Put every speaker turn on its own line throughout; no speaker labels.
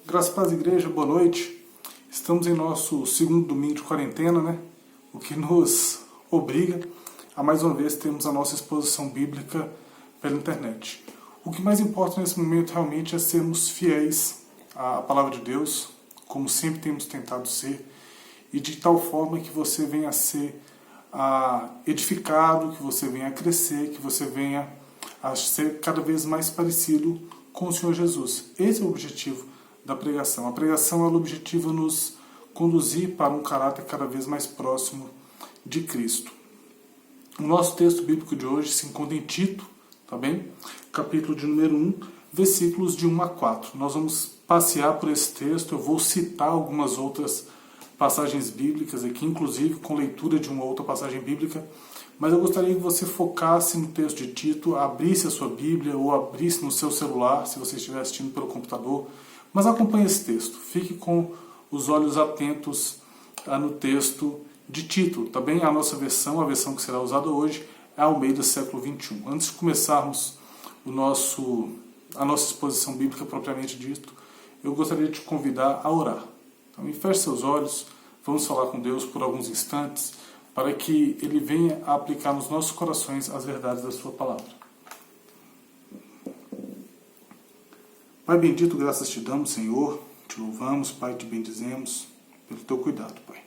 Graças a Paz, igreja, boa noite. Estamos em nosso segundo domingo de quarentena, né? O que nos obriga a mais uma vez termos a nossa exposição bíblica pela internet. O que mais importa nesse momento realmente é sermos fiéis à palavra de Deus, como sempre temos tentado ser, e de tal forma que você venha a ser edificado, que você venha a crescer, que você venha a ser cada vez mais parecido com o Senhor Jesus. Esse é o objetivo da pregação. A pregação é o objetivo nos conduzir para um caráter cada vez mais próximo de Cristo. O nosso texto bíblico de hoje se encontra em Tito, tá bem? Capítulo de número 1, versículos de 1 a 4. Nós vamos passear por esse texto, eu vou citar algumas outras passagens bíblicas aqui, inclusive com leitura de uma outra passagem bíblica, mas eu gostaria que você focasse no texto de Tito, abrisse a sua Bíblia ou abrisse no seu celular, se você estiver assistindo pelo computador, mas acompanhe esse texto, fique com os olhos atentos no texto de Tito. Também a nossa versão, a versão que será usada hoje, é a Almeida século XXI. Antes de começarmos a nossa exposição bíblica propriamente dito, eu gostaria de te convidar a orar. Então, feche seus olhos, vamos falar com Deus por alguns instantes, para que Ele venha a aplicar nos nossos corações as verdades da Sua palavra. Pai bendito, graças te damos, Senhor, te louvamos, Pai, te bendizemos pelo teu cuidado, Pai.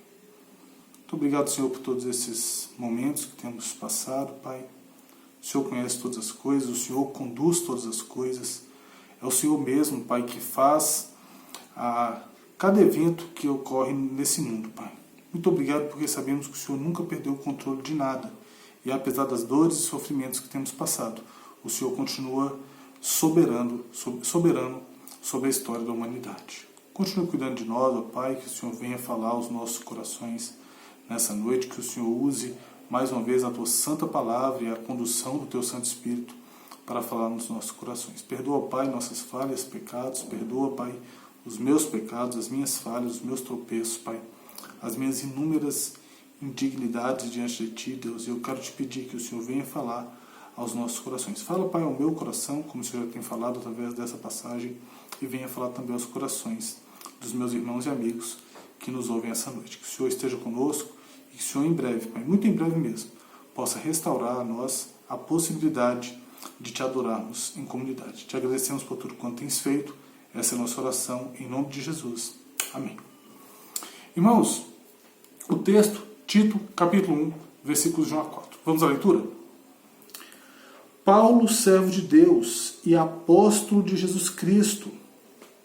Muito obrigado, Senhor, por todos esses momentos que temos passado, Pai. O Senhor conhece todas as coisas, o Senhor conduz todas as coisas. É o Senhor mesmo, Pai, que faz cada evento que ocorre nesse mundo, Pai. Muito obrigado porque sabemos que o Senhor nunca perdeu o controle de nada. E apesar das dores e sofrimentos que temos passado, o Senhor continua soberano sobre a história da humanidade. Continue cuidando de nós, ó Pai, que o Senhor venha falar aos nossos corações nessa noite, que o Senhor use mais uma vez a Tua Santa Palavra e a condução do Teu Santo Espírito para falar nos nossos corações. Perdoa, Pai, nossas falhas, pecados, perdoa, Pai, os meus pecados, as minhas falhas, os meus tropeços, Pai, as minhas inúmeras indignidades diante de Ti, Deus, e eu quero Te pedir que o Senhor venha falar aos nossos corações. Fala, Pai, ao meu coração, como o Senhor já tem falado através dessa passagem, e venha falar também aos corações dos meus irmãos e amigos que nos ouvem essa noite. Que o Senhor esteja conosco e que o Senhor em breve, Pai, muito em breve mesmo, possa restaurar a nós a possibilidade de Te adorarmos em comunidade. Te agradecemos por tudo quanto tens feito. Essa é a nossa oração, em nome de Jesus. Amém. Irmãos, o texto, Tito, capítulo 1, versículos de 1 a 4. Vamos à leitura? Paulo, servo de Deus e apóstolo de Jesus Cristo,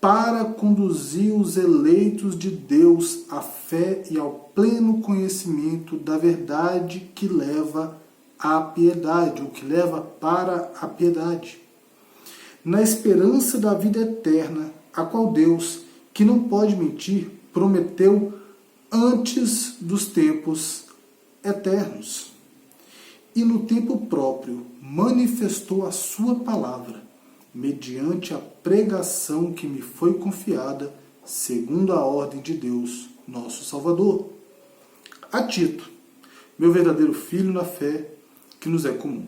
para conduzir os eleitos de Deus à fé e ao pleno conhecimento da verdade que leva à piedade, ou que leva para a piedade, na esperança da vida eterna, a qual Deus, que não pode mentir, prometeu antes dos tempos eternos. E no tempo próprio manifestou a sua palavra, mediante a pregação que me foi confiada, segundo a ordem de Deus, nosso Salvador. A Tito, meu verdadeiro filho na fé, que nos é comum.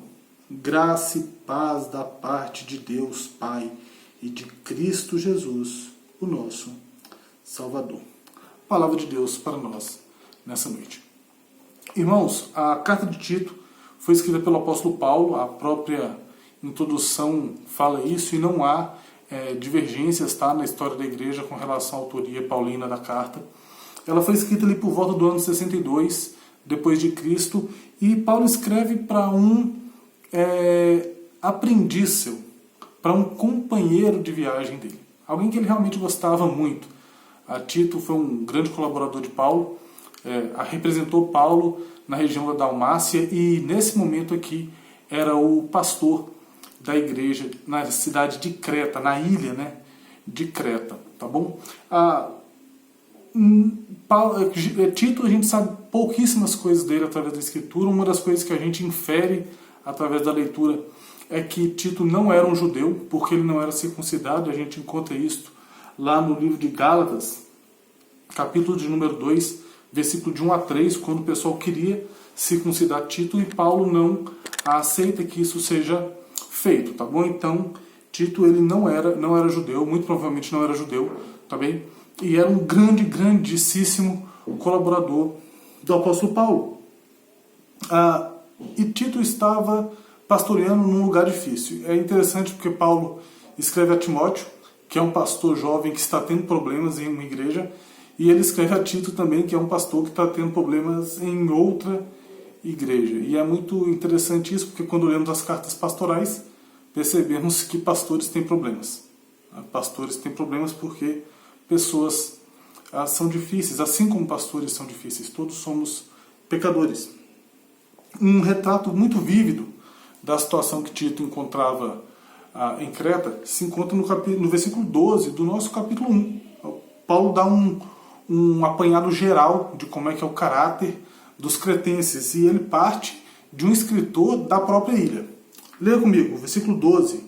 Graça e paz da parte de Deus Pai e de Cristo Jesus, o nosso Salvador. Palavra de Deus para nós nessa noite. Irmãos, a carta de Tito foi escrita pelo apóstolo Paulo, a própria introdução fala isso, e não há divergências na história da igreja com relação à autoria paulina da carta. Ela foi escrita ali por volta do ano 62, depois de Cristo, e Paulo escreve para um aprendiz seu, para um companheiro de viagem dele, alguém que ele realmente gostava muito. A Tito foi um grande colaborador de Paulo, representou Paulo na região da Dalmácia e nesse momento aqui era o pastor da igreja na cidade de Creta, na ilha, né, de Creta, tá bom? Tito, a gente sabe pouquíssimas coisas dele através da escritura. Uma das coisas que a gente infere através da leitura é que Tito não era um judeu, porque ele não era circuncidado. A gente encontra isso lá no livro de Gálatas, capítulo de número 2, versículo de 1 a 3, quando o pessoal queria circuncidar Tito e Paulo não aceita que isso seja feito, tá bom? Então, Tito ele não era judeu, muito provavelmente não era judeu, tá bem? E era um grandíssimo colaborador do apóstolo Paulo. E Tito estava pastoreando num lugar difícil. É interessante porque Paulo escreve a Timóteo, que é um pastor jovem que está tendo problemas em uma igreja, e ele escreve a Tito também, que é um pastor que está tendo problemas em outra igreja. E é muito interessante isso, porque quando lemos as cartas pastorais, percebemos que pastores têm problemas. Pastores têm problemas porque pessoas são difíceis, assim como pastores são difíceis. Todos somos pecadores. Um retrato muito vívido da situação que Tito encontrava em Creta se encontra no versículo 12 do nosso capítulo 1. Paulo dá um apanhado geral de como é que é o caráter dos cretenses, e ele parte de um escritor da própria ilha. Leia comigo, versículo 12.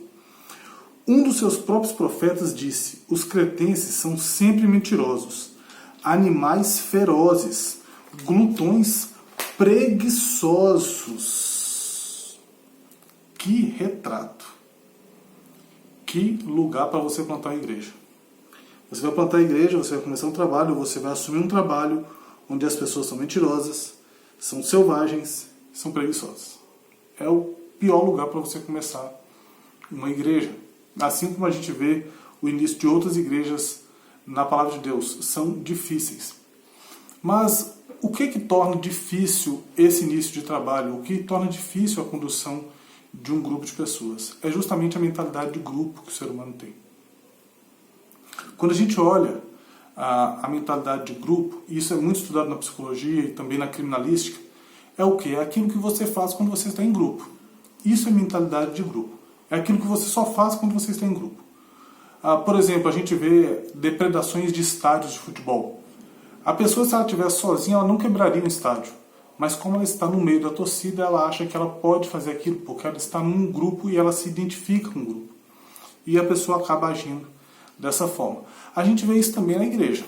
Um dos seus próprios profetas disse: os cretenses são sempre mentirosos, animais ferozes, glutões preguiçosos. Que retrato! Que lugar para você plantar a igreja. Você vai plantar a igreja, você vai começar um trabalho, você vai assumir um trabalho onde as pessoas são mentirosas, são selvagens, são preguiçosas. É o pior lugar para você começar uma igreja. Assim como a gente vê o início de outras igrejas na palavra de Deus, são difíceis. Mas o que torna difícil esse início de trabalho? O que torna difícil a condução de um grupo de pessoas? É justamente a mentalidade de grupo que o ser humano tem. Quando a gente olha a mentalidade de grupo, e isso é muito estudado na psicologia e também na criminalística, é o quê? É aquilo que você faz quando você está em grupo. Isso é mentalidade de grupo. É aquilo que você só faz quando você está em grupo. Por exemplo, a gente vê depredações de estádios de futebol. A pessoa, se ela estiver sozinha, ela não quebraria um estádio. Mas como ela está no meio da torcida, ela acha que ela pode fazer aquilo, porque ela está num grupo e ela se identifica com o grupo. E a pessoa acaba agindo dessa forma. A gente vê isso também na igreja.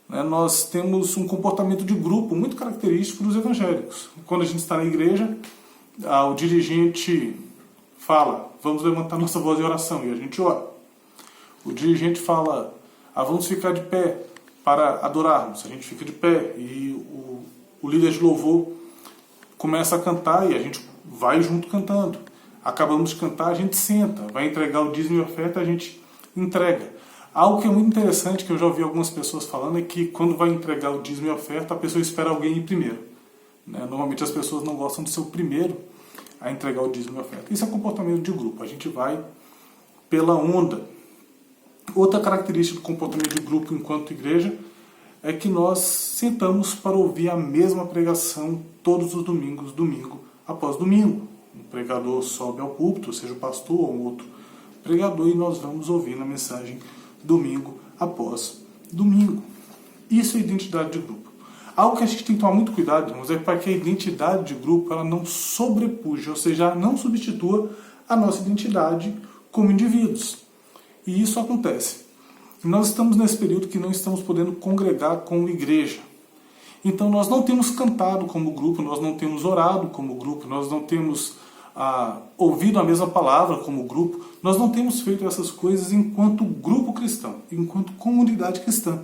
Nós temos um comportamento de grupo muito característico dos evangélicos. Quando a gente está na igreja, o dirigente fala: vamos levantar nossa voz em oração, e a gente ora. O dirigente fala: vamos ficar de pé para adorarmos. A gente fica de pé, e o líder de louvor começa a cantar e a gente vai junto cantando. Acabamos de cantar, a gente senta, vai entregar o dízimo e oferta, a gente entrega. Algo que é muito interessante, que eu já ouvi algumas pessoas falando, é que quando vai entregar o dízimo e oferta, a pessoa espera alguém ir primeiro. Normalmente as pessoas não gostam de ser o primeiro a entregar o dízimo e oferta. Isso é comportamento de grupo, a gente vai pela onda. Outra característica do comportamento de grupo enquanto igreja é que nós sentamos para ouvir a mesma pregação todos os domingos, domingo após domingo. Um pregador sobe ao púlpito, seja o pastor ou um outro pregador, e nós vamos ouvir a mensagem domingo após domingo. Isso é identidade de grupo. Algo que a gente tem que tomar muito cuidado, irmãos, é para que a identidade de grupo ela não sobrepuja, ou seja, não substitua a nossa identidade como indivíduos. E isso acontece. Nós estamos nesse período que não estamos podendo congregar como igreja. Então nós não temos cantado como grupo, nós não temos orado como grupo, nós não temos ouvido a mesma palavra como grupo, nós não temos feito essas coisas enquanto grupo cristão, enquanto comunidade cristã.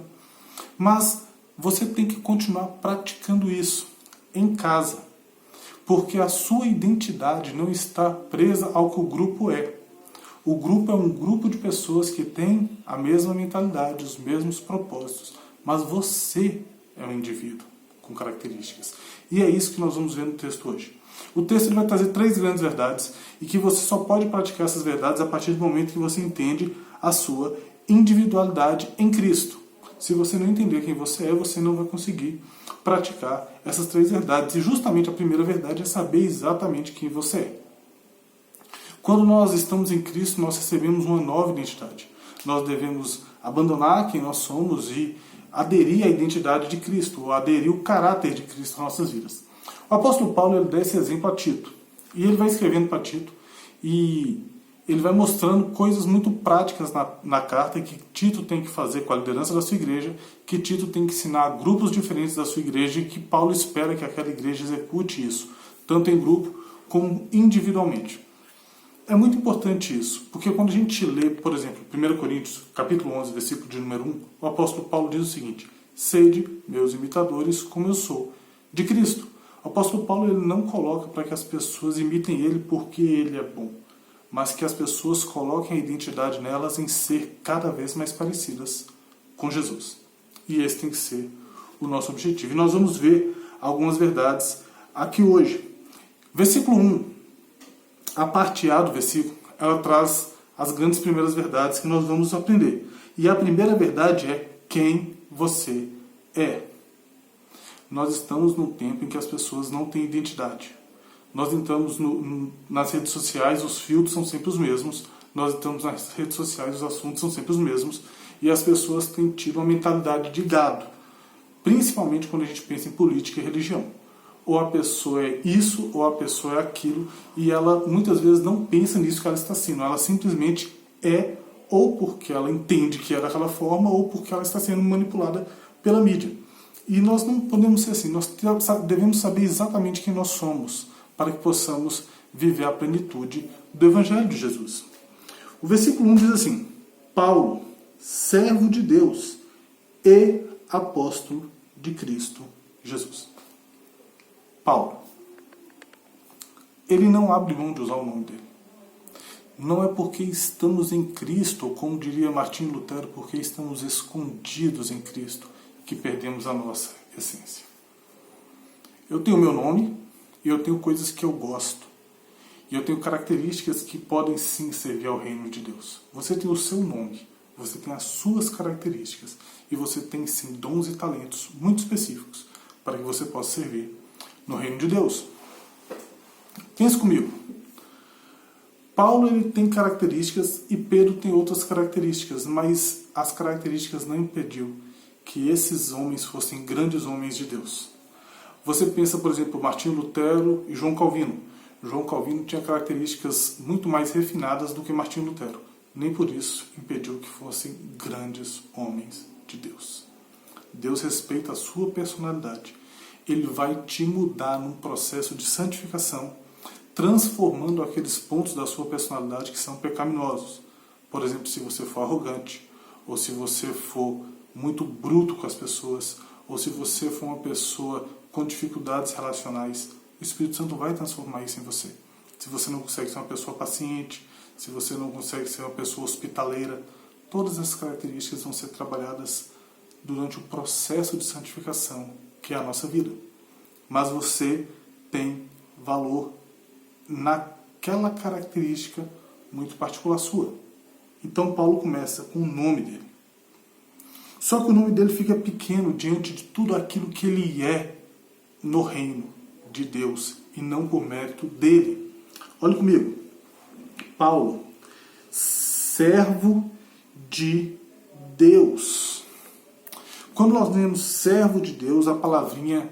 Mas você tem que continuar praticando isso em casa, porque a sua identidade não está presa ao que o grupo é. O grupo é um grupo de pessoas que têm a mesma mentalidade, os mesmos propósitos, mas você é um indivíduo com características. E é isso que nós vamos ver no texto hoje. O texto ele vai trazer 3 grandes verdades e que você só pode praticar essas verdades a partir do momento que você entende a sua individualidade em Cristo. Se você não entender quem você não vai conseguir praticar essas 3 verdades. E justamente a primeira verdade é saber exatamente quem você é. Quando nós estamos em Cristo, nós recebemos uma nova identidade. Nós devemos abandonar quem nós somos e aderir à identidade de Cristo, ou aderir o caráter de Cristo às nossas vidas. O apóstolo Paulo ele dá esse exemplo a Tito. E ele vai escrevendo para Tito e ele vai mostrando coisas muito práticas na carta que Tito tem que fazer com a liderança da sua igreja, que Tito tem que ensinar a grupos diferentes da sua igreja e que Paulo espera que aquela igreja execute isso, tanto em grupo como individualmente. É muito importante isso, porque quando a gente lê, por exemplo, 1 Coríntios, capítulo 11, versículo de número 1, o apóstolo Paulo diz o seguinte: sede meus imitadores como eu sou de Cristo. O apóstolo Paulo ele não coloca para que as pessoas imitem ele porque ele é bom, mas que as pessoas coloquem a identidade nelas em ser cada vez mais parecidas com Jesus. E esse tem que ser o nosso objetivo. E nós vamos ver algumas verdades aqui hoje. Versículo 1. A parte A do versículo, ela traz as grandes primeiras verdades que nós vamos aprender. E a primeira verdade é quem você é. Nós estamos num tempo em que as pessoas não têm identidade. Nós entramos nas redes sociais, os filtros são sempre os mesmos. Nós entramos nas redes sociais, os assuntos são sempre os mesmos. E as pessoas têm tido uma mentalidade de gado. Principalmente quando a gente pensa em política e religião. Ou a pessoa é isso, ou a pessoa é aquilo, e ela muitas vezes não pensa nisso que ela está sendo, ela simplesmente é, ou porque ela entende que é daquela forma, ou porque ela está sendo manipulada pela mídia. E nós não podemos ser assim, nós devemos saber exatamente quem nós somos, para que possamos viver a plenitude do Evangelho de Jesus. O versículo 1 diz assim: Paulo, servo de Deus e apóstolo de Cristo Jesus. Paulo, ele não abre mão de usar o nome dele. Não é porque estamos em Cristo, ou como diria Martinho Lutero, porque estamos escondidos em Cristo, que perdemos a nossa essência. Eu tenho meu nome, e eu tenho coisas que eu gosto. E eu tenho características que podem sim servir ao reino de Deus. Você tem o seu nome, você tem as suas características, e você tem sim dons e talentos muito específicos para que você possa servir no reino de Deus. Pense comigo. Paulo ele tem características e Pedro tem outras características, mas as características não impediu que esses homens fossem grandes homens de Deus. Você pensa, por exemplo, Martinho Lutero e João Calvino. João Calvino tinha características muito mais refinadas do que Martinho Lutero. Nem por isso impediu que fossem grandes homens de Deus. Deus respeita a sua personalidade. Ele vai te mudar num processo de santificação, transformando aqueles pontos da sua personalidade que são pecaminosos. Por exemplo, se você for arrogante, ou se você for muito bruto com as pessoas, ou se você for uma pessoa com dificuldades relacionais, o Espírito Santo vai transformar isso em você. Se você não consegue ser uma pessoa paciente, se você não consegue ser uma pessoa hospitaleira, todas essas características vão ser trabalhadas durante o processo de santificação, que é a nossa vida. Mas você tem valor naquela característica muito particular sua. Então Paulo começa com o nome dele. Só que o nome dele fica pequeno diante de tudo aquilo que ele é no reino de Deus e não por mérito dele. Olha comigo. Paulo, servo de Deus. Quando nós lemos servo de Deus, a palavrinha,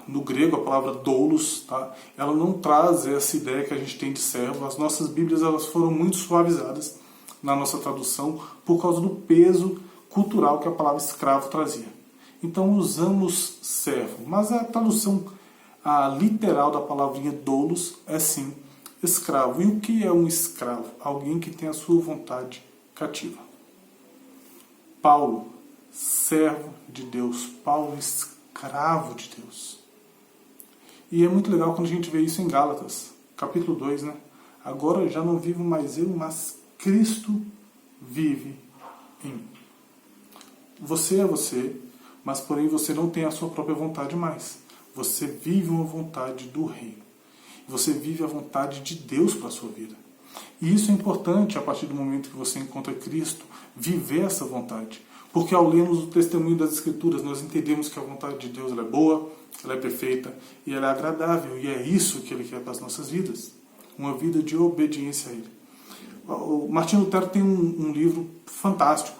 no grego, a palavra doulos, tá? Ela não traz essa ideia que a gente tem de servo. As nossas Bíblias elas foram muito suavizadas na nossa tradução por causa do peso cultural que a palavra escravo trazia. Então usamos servo, mas a tradução literal da palavrinha doulos é sim escravo. E o que é um escravo? Alguém que tem a sua vontade cativa. Paulo, servo de Deus. Paulo, escravo de Deus. E é muito legal quando a gente vê isso em Gálatas, capítulo 2, né? Agora já não vivo mais eu, mas Cristo vive em mim. Você é você, mas porém você não tem a sua própria vontade mais. Você vive uma vontade do reino. Você vive a vontade de Deus para a sua vida. E isso é importante a partir do momento que você encontra Cristo, viver essa vontade. Porque ao lermos o testemunho das Escrituras, nós entendemos que a vontade de Deus ela é boa, ela é perfeita e ela é agradável. E é isso que Ele quer para as nossas vidas. Uma vida de obediência a Ele. O Martinho Lutero tem um livro fantástico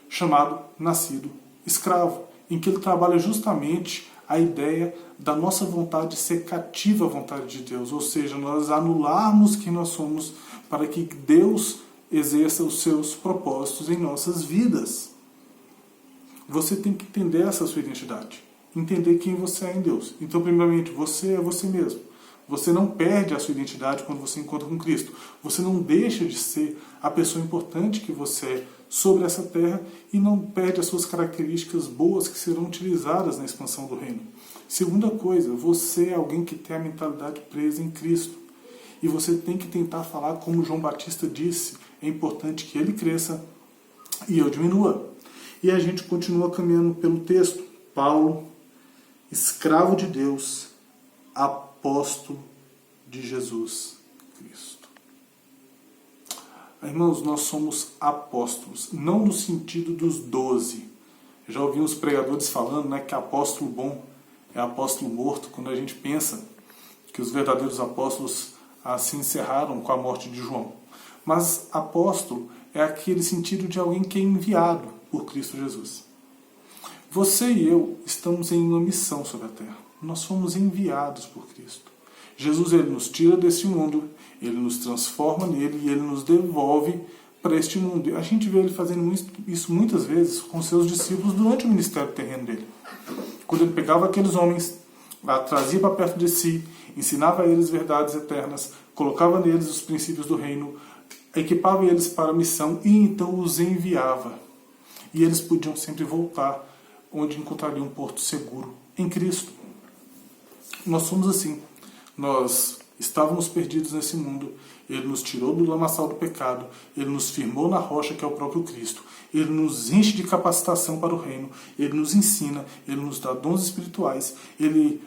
chamado Nascido Escravo, em que ele trabalha justamente a ideia da nossa vontade ser cativa à vontade de Deus, ou seja, nós anularmos quem nós somos para que Deus exerça os seus propósitos em nossas vidas. Você tem que entender essa sua identidade, entender quem você é em Deus. Então, primeiramente, você é você mesmo. Você não perde a sua identidade quando você encontra com Cristo. Você não deixa de ser a pessoa importante que você é sobre essa terra e não perde as suas características boas que serão utilizadas na expansão do reino. Segunda coisa, você é alguém que tem a mentalidade presa em Cristo. E você tem que tentar falar como João Batista disse. É importante que ele cresça e eu diminua. E a gente continua caminhando pelo texto. Paulo, escravo de Deus, apóstolo de Jesus Cristo. Irmãos, nós somos apóstolos, não no sentido dos 12. Já ouvi uns pregadores falando, né, que apóstolo bom é apóstolo morto, quando a gente pensa que os verdadeiros apóstolos se encerraram com a morte de João. Mas apóstolo é aquele sentido de alguém que é enviado por Cristo Jesus. Você e eu estamos em uma missão sobre a terra. Nós fomos enviados por Cristo. Jesus, ele nos tira desse mundo, ele nos transforma nele e ele nos devolve para este mundo. A gente vê ele fazendo isso muitas vezes com seus discípulos durante o ministério terreno dele. Quando ele pegava aqueles homens, trazia para perto de si, ensinava a eles verdades eternas, colocava neles os princípios do reino, equipava eles para a missão e então os enviava. E eles podiam sempre voltar onde encontrariam um porto seguro, em Cristo. Nós somos assim. Nós estávamos perdidos nesse mundo. Ele nos tirou do lamaçal do pecado. Ele nos firmou na rocha que é o próprio Cristo. Ele nos enche de capacitação para o reino. Ele nos ensina. Ele nos dá dons espirituais. Ele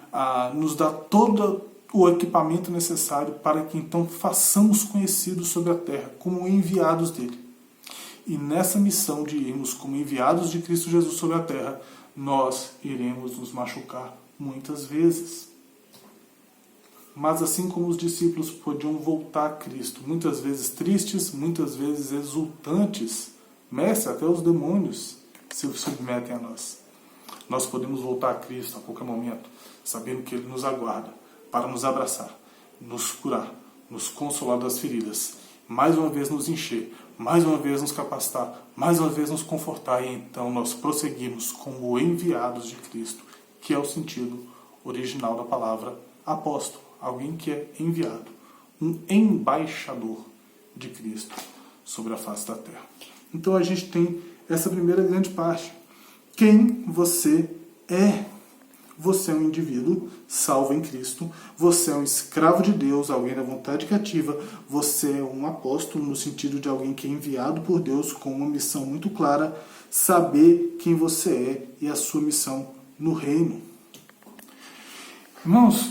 nos dá todo o equipamento necessário para que então façamos conhecidos sobre a terra como enviados dele. E nessa missão de irmos como enviados de Cristo Jesus sobre a terra, nós iremos nos machucar muitas vezes. Mas assim como os discípulos podiam voltar a Cristo, muitas vezes tristes, muitas vezes exultantes, mestre, até os demônios se submetem a nós. Nós podemos voltar a Cristo a qualquer momento, sabendo que Ele nos aguarda para nos abraçar, nos curar, nos consolar das feridas, mais uma vez nos encher, mais uma vez nos capacitar, mais uma vez nos confortar, e então nós prosseguimos como enviados de Cristo, que é o sentido original da palavra apóstolo, alguém que é enviado, um embaixador de Cristo sobre a face da terra. Então a gente tem essa primeira grande parte. Quem você é? Você é um indivíduo salvo em Cristo, você é um escravo de Deus, alguém da vontade cativa, você é um apóstolo no sentido de alguém que é enviado por Deus com uma missão muito clara, saber quem você é e a sua missão no reino. Irmãos,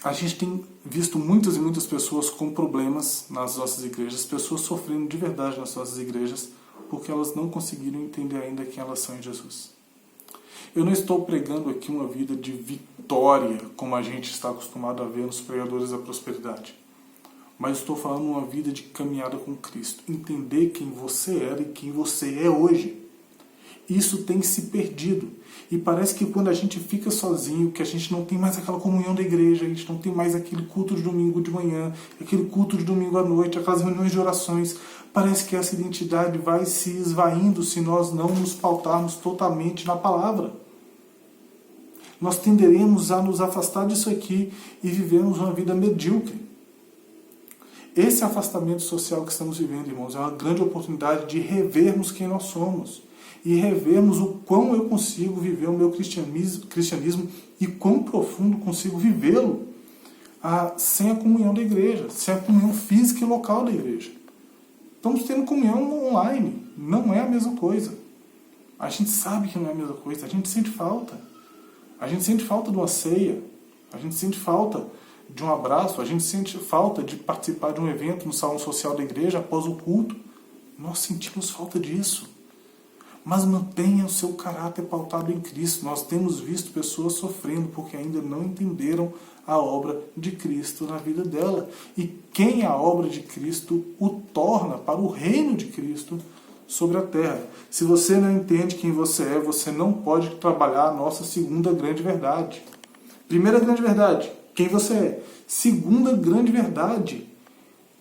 a gente tem visto muitas e muitas pessoas com problemas nas nossas igrejas, pessoas sofrendo de verdade nas nossas igrejas, porque elas não conseguiram entender ainda quem elas são em Jesus. Eu não estou pregando aqui uma vida de vitória, como a gente está acostumado a ver nos pregadores da prosperidade. Mas estou falando uma vida de caminhada com Cristo. Entender quem você era e quem você é hoje. Isso tem se perdido. E parece que quando a gente fica sozinho, que a gente não tem mais aquela comunhão da igreja, a gente não tem mais aquele culto de domingo de manhã, aquele culto de domingo à noite, aquelas reuniões de orações, parece que essa identidade vai se esvaindo se nós não nos pautarmos totalmente na palavra. Nós tenderemos a nos afastar disso aqui e vivermos uma vida medíocre. Esse afastamento social que estamos vivendo, irmãos, é uma grande oportunidade de revermos quem nós somos e revermos o quão eu consigo viver o meu cristianismo e quão profundo consigo vivê-lo sem a comunhão da igreja, sem a comunhão física e local da igreja. Estamos tendo comunhão online, não é a mesma coisa. A gente sabe que não é a mesma coisa, a gente sente falta. A gente sente falta de uma ceia, a gente sente falta de um abraço, a gente sente falta de participar de um evento no salão social da igreja após o culto. Nós sentimos falta disso. Mas mantenha o seu caráter pautado em Cristo. Nós temos visto pessoas sofrendo porque ainda não entenderam a obra de Cristo na vida dela. E quem a obra de Cristo o torna para o reino de Cristo sobre a terra. Se você não entende quem você é, você não pode trabalhar a nossa segunda grande verdade. Primeira grande verdade, quem você é. Segunda grande verdade,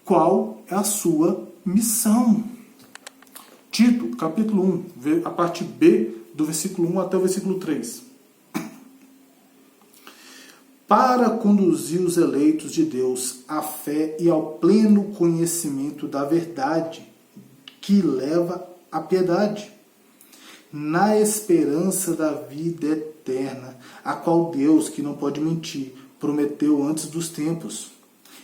qual é a sua missão? Tito, capítulo 1, a parte B do versículo 1 até o versículo 3. para conduzir os eleitos de Deus à fé e ao pleno conhecimento da verdade, que leva à piedade, na esperança da vida eterna, a qual Deus, que não pode mentir, prometeu antes dos tempos,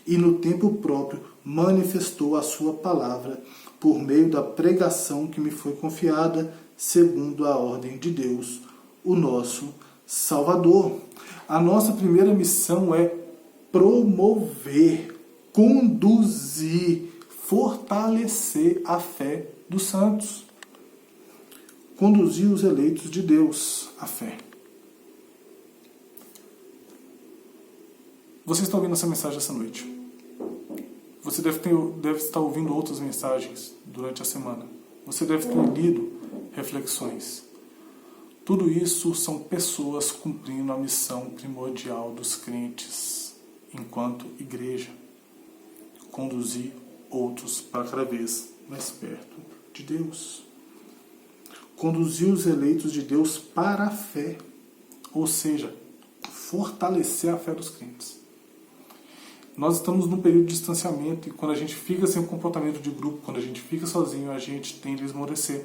e no tempo próprio manifestou a sua palavra por meio da pregação que me foi confiada, segundo a ordem de Deus, o nosso Salvador. A nossa primeira missão é promover, conduzir, fortalecer a fé dos santos. Conduzir os eleitos de Deus à fé. Você está ouvindo essa mensagem essa noite. Você deve estar ouvindo outras mensagens durante a semana. Você deve ter lido reflexões. Tudo isso são pessoas cumprindo a missão primordial dos crentes enquanto igreja. Conduzir outros para cada vez mais perto de Deus. Conduzir os eleitos de Deus para a fé. Ou seja, fortalecer a fé dos crentes. Nós estamos num período de distanciamento e quando a gente fica sem o comportamento de grupo, quando a gente fica sozinho, a gente tende a esmorecer.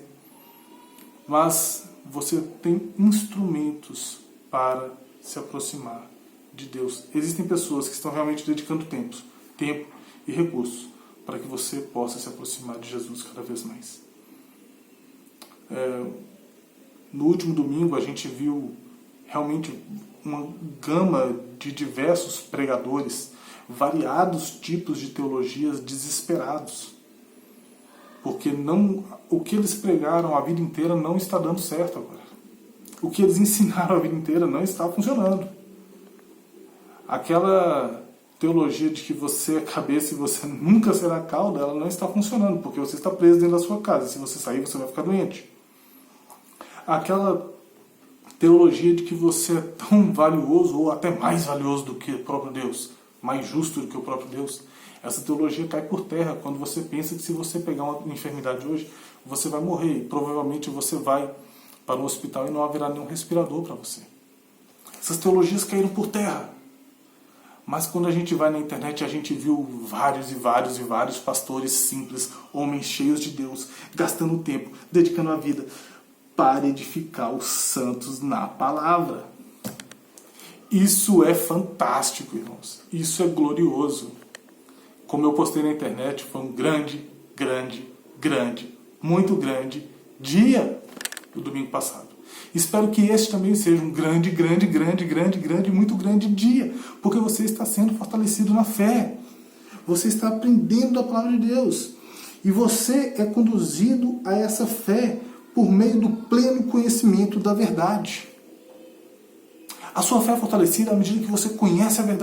Mas você tem instrumentos para se aproximar de Deus. Existem pessoas que estão realmente dedicando tempo e recursos para que você possa se aproximar de Jesus cada vez mais. No último domingo a gente viu realmente uma gama de diversos pregadores, variados tipos de teologias desesperados. Porque o que eles pregaram a vida inteira não está dando certo agora. O que eles ensinaram a vida inteira não está funcionando. Aquela teologia de que você é cabeça e você nunca será cauda, ela não está funcionando, porque você está preso dentro da sua casa. Se você sair, você vai ficar doente. Aquela teologia de que você é tão valioso, ou até mais valioso do que o próprio Deus, mais justo do que o próprio Deus, essa teologia cai por terra quando você pensa que se você pegar uma enfermidade hoje, você vai morrer. E provavelmente você vai para um hospital e não haverá nenhum respirador para você. Essas teologias caíram por terra. Mas quando a gente vai na internet, a gente viu vários pastores simples, homens cheios de Deus, gastando tempo, dedicando a vida para edificar os santos na palavra. Isso é fantástico, irmãos. Isso é glorioso. Como eu postei na internet, foi um muito grande dia do domingo passado. Espero que este também seja um grande, muito grande dia, porque você está sendo fortalecido na fé. Você está aprendendo a palavra de Deus. E você é conduzido a essa fé por meio do pleno conhecimento da verdade. A sua fé é fortalecida à medida que você conhece a verdade.